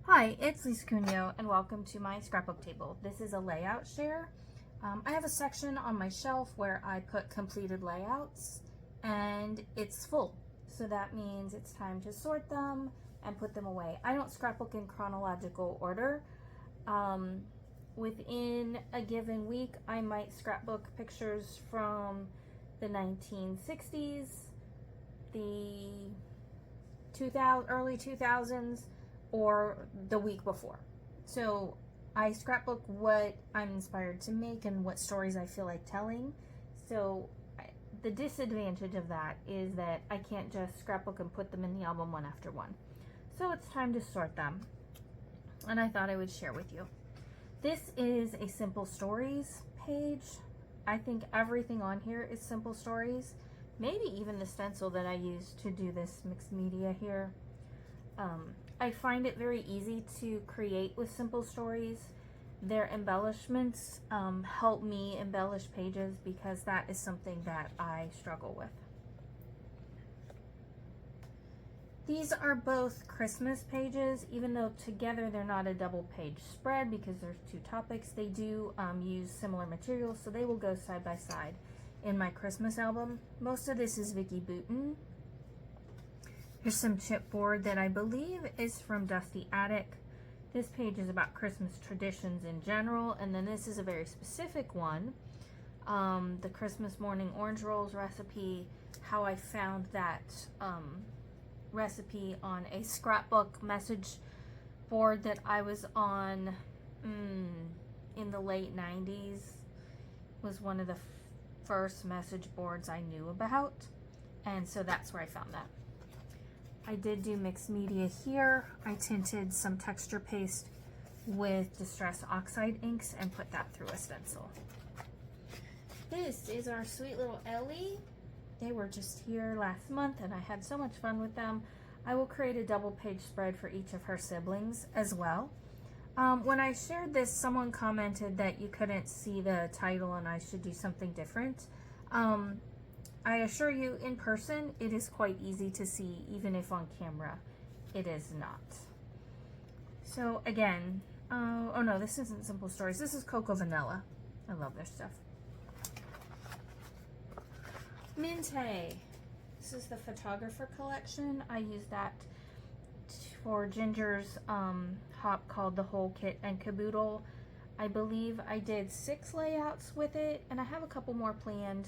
Hi, it's Lisa Cuneo and welcome to my scrapbook table. This is a layout share. I have a section on my shelf where I put completed layouts and it's full. So that means it's time to sort them and put them away. I don't scrapbook in chronological order. Within a given week, I might scrapbook pictures from the 1960s, the early 2000s, or the week before. So I scrapbook what I'm inspired to make and what stories I feel like telling. So the disadvantage of that is that I can't just scrapbook and put them in the album one after one. So it's time to sort them. And I thought I would share with you. This is a simple stories page. I think everything on here is simple stories. Maybe even the stencil that I used to do this mixed media here. I find it very easy to create with simple stories. Their embellishments help me embellish pages because that is something that I struggle with. These are both Christmas pages, even though together they're not a double page spread because there's two topics. They do use similar materials, so they will go side by side in my Christmas album. Most of this is Vicki Boutin. Here's some chipboard that I believe is from Dusty Attic. This page is about Christmas traditions in general, and then this is a very specific one. The Christmas morning orange rolls recipe, how I found that recipe on a scrapbook message board that I was on in the late 90s. Was one of the first message boards I knew about, and so that's where I found that. I did do mixed media here. I tinted some texture paste with Distress Oxide inks and put that through a stencil. This is our sweet little Ellie. They were just here last month and I had so much fun with them. I will create a double page spread for each of her siblings as well. When I shared this, someone commented that you couldn't see the title and I should do something different. I assure you, in person, it is quite easy to see, even if on camera it is not. So again, oh no, this isn't Simple Stories. This is Coco Vanilla. I love their stuff. Minte. This is the photographer collection. I use that for Ginger's hop called The Whole Kit and Caboodle. I believe I did 6 layouts with it, and I have a couple more planned.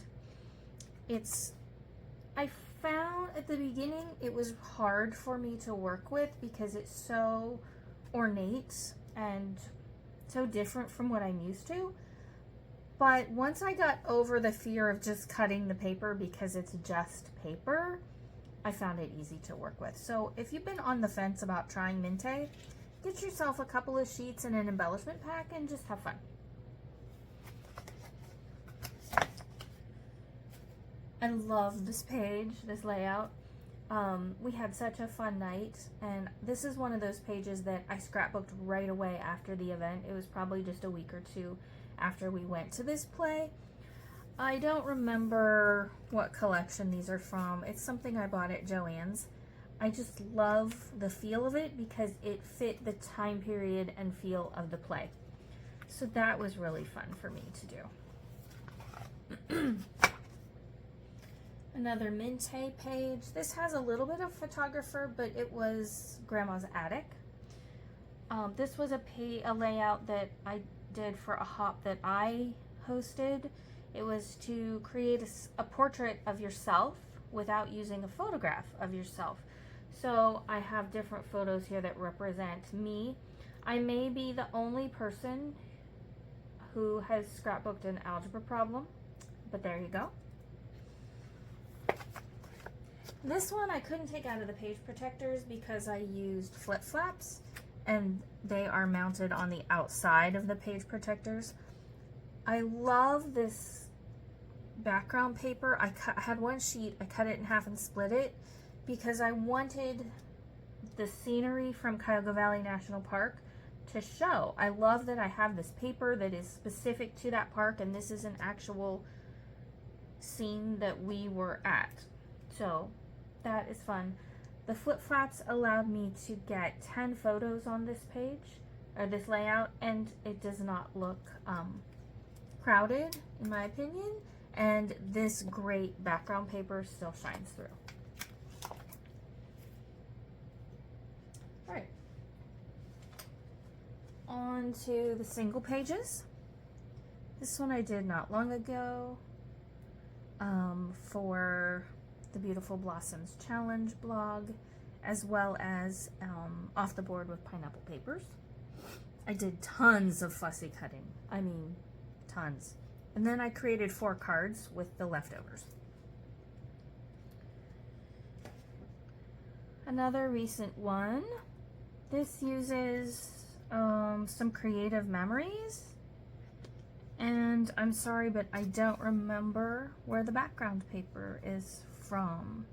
I found at the beginning it was hard for me to work with because it's so ornate and so different from what I'm used to. But once I got over the fear of just cutting the paper because it's just paper, I found it easy to work with. So if you've been on the fence about trying Minte, get yourself a couple of sheets and an embellishment pack and just have fun. I love this page, this layout. We had such a fun night, and this is one of those pages that I scrapbooked right away after the event. It was probably just a week or two after we went to this play. I don't remember what collection these are from. It's something I bought at Joann's. I just love the feel of it because it fit the time period and feel of the play. So that was really fun for me to do. Another Minte page. This has a little bit of photographer, but it was Grandma's Attic. This was a layout that I did for a hop that I hosted. It was to create a portrait of yourself without using a photograph of yourself. So I have different photos here that represent me. I may be the only person who has scrapbooked an algebra problem, but there you go. This one I couldn't take out of the page protectors because I used flip flaps and they are mounted on the outside of the page protectors. I love this background paper. I had one sheet, I cut it in half and split it because I wanted the scenery from Cuyahoga Valley National Park to show. I love that I have this paper that is specific to that park, and this is an actual scene that we were at. So that is fun. The flip flats allowed me to get 10 photos on this page, or this layout, and it does not look crowded, in my opinion, and this great background paper still shines through. All right. On to the single pages. This one I did not long ago for the Beautiful Blossoms Challenge blog, as well as Off the Board with Pineapple Papers. I did tons of fussy cutting. I mean, tons. And then I created 4 cards with the leftovers. Another recent one. This uses some creative memories. And I'm sorry, but I don't remember where the background paper is from.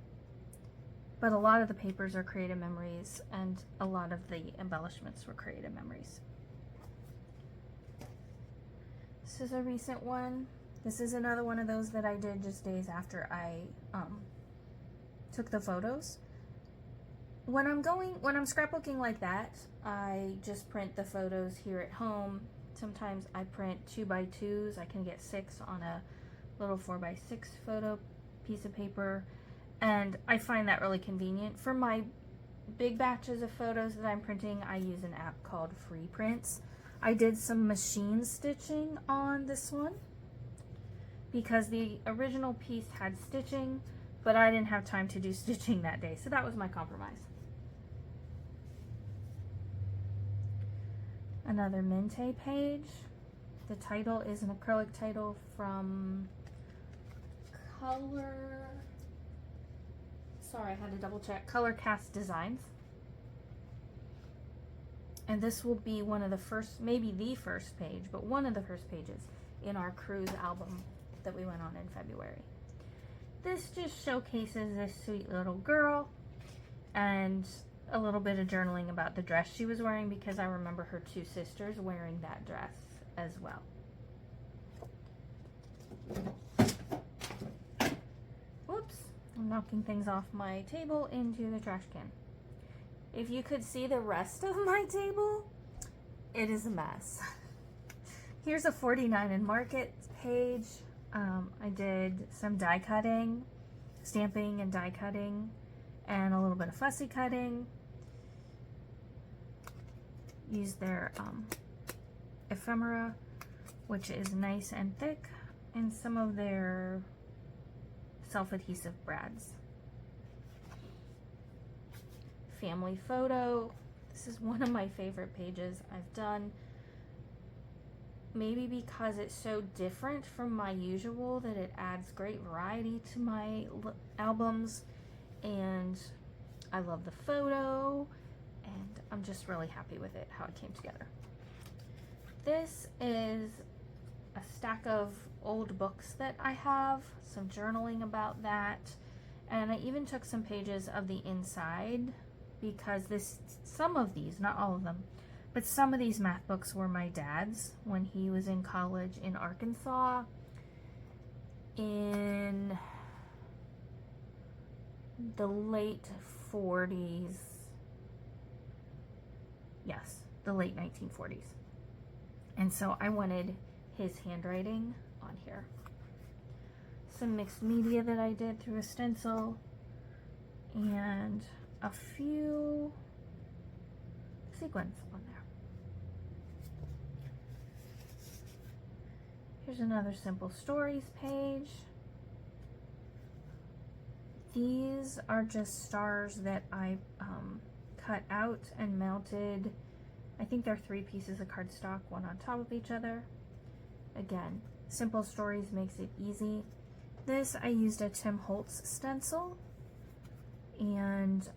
But a lot of the papers are creative memories, and a lot of the embellishments were creative memories. This is a recent one. This is another one of those that I did just days after I took the photos. When I'm scrapbooking like that, I just print the photos here at home. Sometimes I print 2x2s. I can get 6 on a little 4x6 photo piece of paper, and I find that really convenient. For my big batches of photos that I'm printing, I use an app called Free Prints. I did some machine stitching on this one because the original piece had stitching, but I didn't have time to do stitching that day, so that was my compromise. Another Minte page. The title is an acrylic title from I had to double check, Color Cast Designs. And this will be one of the first, maybe the first page, but one of the first pages in our cruise album that we went on in February. This just showcases this sweet little girl and a little bit of journaling about the dress she was wearing, because I remember her 2 sisters wearing that dress as well. Whoops, I'm knocking things off my table into the trash can. If you could see the rest of my table, it is a mess. Here's a 49 and Market page. I did some die cutting, stamping and die cutting, and a little bit of fussy cutting. Used their ephemera, which is nice and thick, and some of their self-adhesive brads. Family photo. This is one of my favorite pages I've done. Maybe because it's so different from my usual that it adds great variety to my albums, and I love the photo, and I'm just really happy with it, how it came together. This is a stack of old books that I have, some journaling about that, and I even took some pages of the inside, because some of these, not all of them, but some of these math books were my dad's when he was in college in Arkansas in the late 40s. Yes, the late 1940s. And so I wanted his handwriting on here. Some mixed media that I did through a stencil, and a few sequins on there. Here's another Simple Stories page. These are just stars that I cut out and mounted. I think they're 3 pieces of cardstock, one on top of each other. Again, Simple Stories makes it easy. This, I used a Tim Holtz stencil and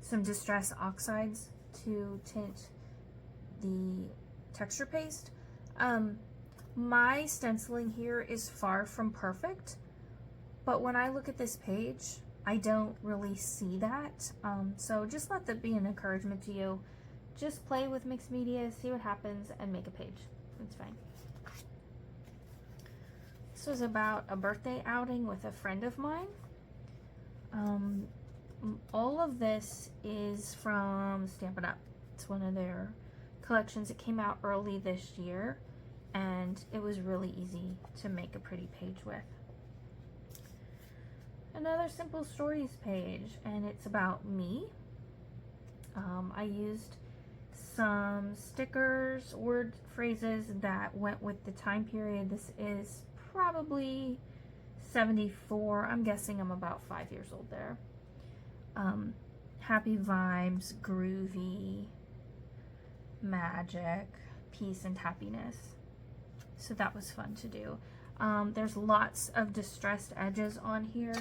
some Distress Oxides to tint the texture paste. My stenciling here is far from perfect, but when I look at this page, I don't really see that. So just let that be an encouragement to you. Just play with mixed media, see what happens, and make a page. It's fine. This was about a birthday outing with a friend of mine. All of this is from Stampin' Up. It's one of their collections. It came out early this year, and it was really easy to make a pretty page with. Another Simple Stories page, and it's about me. I used some stickers, word phrases that went with the time period. This is probably 74. I'm guessing I'm about 5 years old there. Happy vibes, groovy, magic, peace, and happiness. So that was fun to do. There's lots of distressed edges on here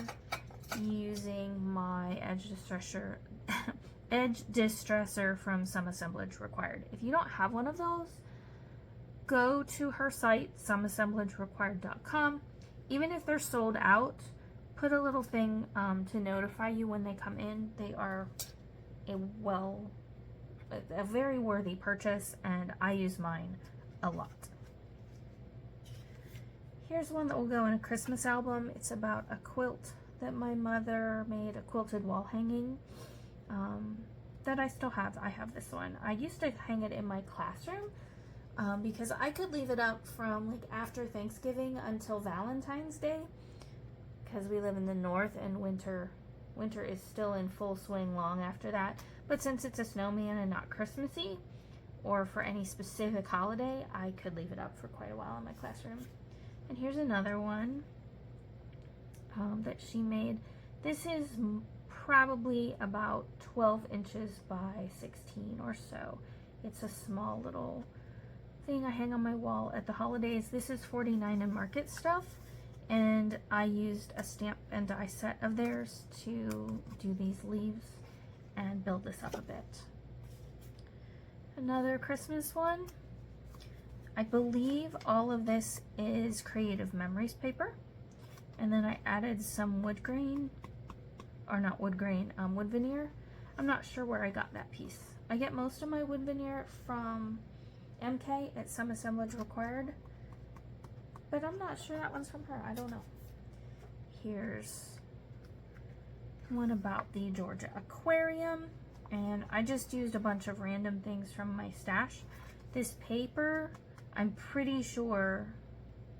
using my edge distressor from Some Assemblage Required. If you don't have one of those, go to her site, someassemblagerequired.com. Even if they're sold out, put a little thing to notify you when they come in. They are a very worthy purchase, and I use mine a lot. Here's one that will go in a Christmas album. It's about a quilt that my mother made, a quilted wall hanging that I still have. I have this one. I used to hang it in my classroom because I could leave it up from like after Thanksgiving until Valentine's Day, because we live in the north and winter is still in full swing long after that. But since it's a snowman and not Christmassy or for any specific holiday, I could leave it up for quite a while in my classroom. And here's another one that she made. This is probably about 12 inches by 16 or so. It's a small little thing I hang on my wall at the holidays. This is 49 and Market stuff, and I used a stamp and die set of theirs to do these leaves and build this up a bit. Another Christmas one. I believe all of this is Creative Memories paper, and then I added some wood grain, or not wood grain, wood veneer. I'm not sure where I got that piece. I get most of my wood veneer from MK at Some Assemblage Required, but I'm not sure that one's from her. I don't know. Here's one about the Georgia Aquarium, and I just used a bunch of random things from my stash. This paper, I'm pretty sure,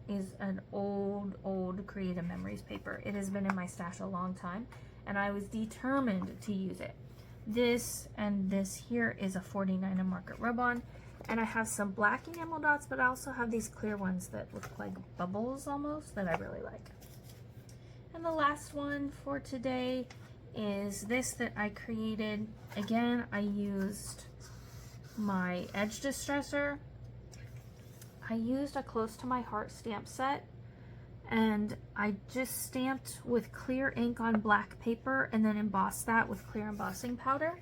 is an old Creative Memories paper. It has been in my stash a long time, and I was determined to use it. This and this here is a 49 and Market rub-on, and I have some black enamel dots, but I also have these clear ones that look like bubbles almost that I really like. And the last one for today is this that I created. Again, I used my edge distressor. I used a Close to My Heart stamp set, and I just stamped with clear ink on black paper and then embossed that with clear embossing powder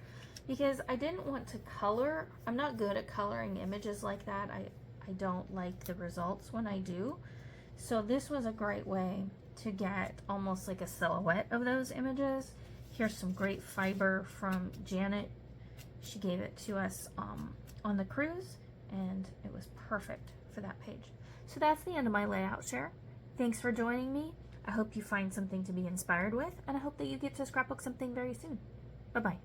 because I didn't want to color. I'm not good at coloring images like that. I don't like the results when I do. So this was a great way to get almost like a silhouette of those images. Here's some great fiber from Janet. She gave it to us on the cruise, and it was perfect for that page. So that's the end of my layout share. Thanks for joining me. I hope you find something to be inspired with, and I hope that you get to scrapbook something very soon. Bye-bye.